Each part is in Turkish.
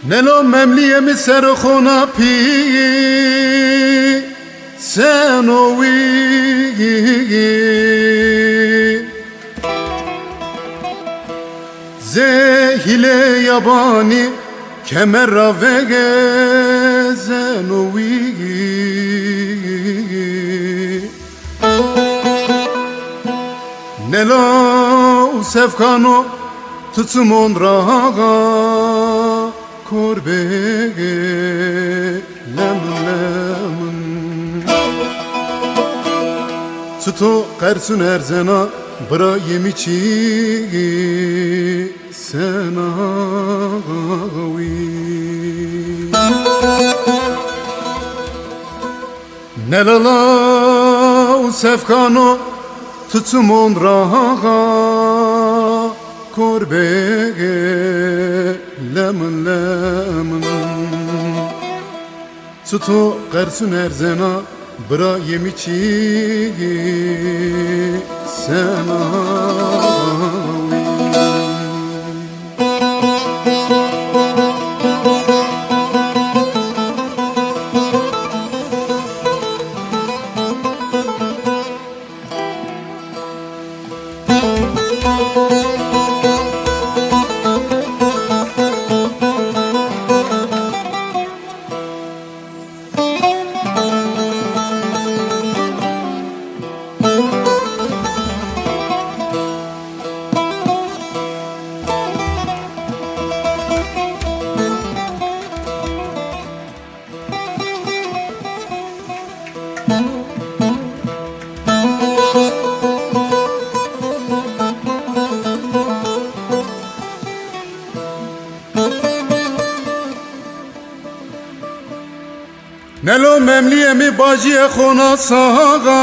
Nelo memliye mi serxona pi senowi Zehile yabani kemera vege zenowi Nelo sefkano tutsumon raga korbege lemlemın Suto kersun erzena bra yemiçi senavi Nelala sefkano tutsumon raga korbege lemın lemın Suto kersun erzena bra yemiçi senavi Nelo memliye mi bajiye khona saga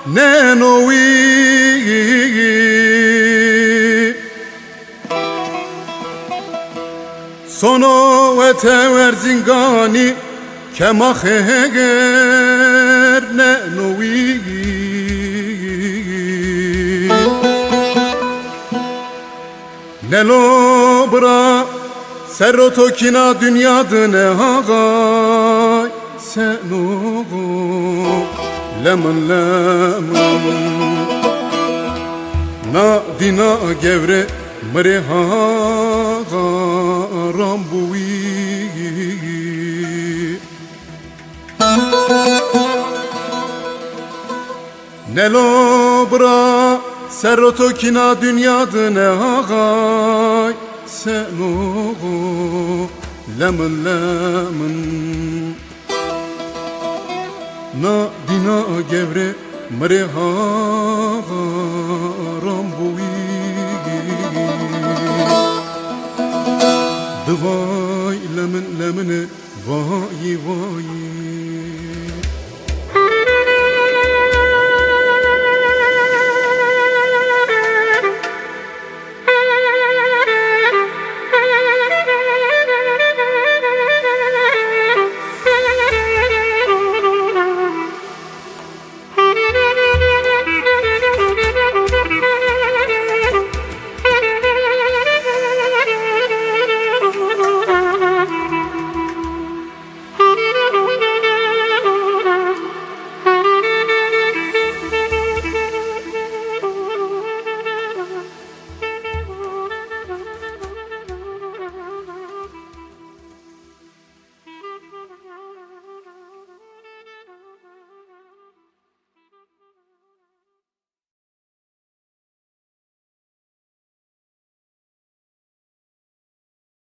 nenowi Sono ve tever zingani kemaheger nenowi Nelo bra Serotokina dünyada ne hagay Senugu lemon lemon Na dina gevre mre haga rambuvi Nelo bra Serotokina dünyada ne hagay Senugu lemon lemon Na dina gevre mre haga rambuvi Divay lemon lemon vay vay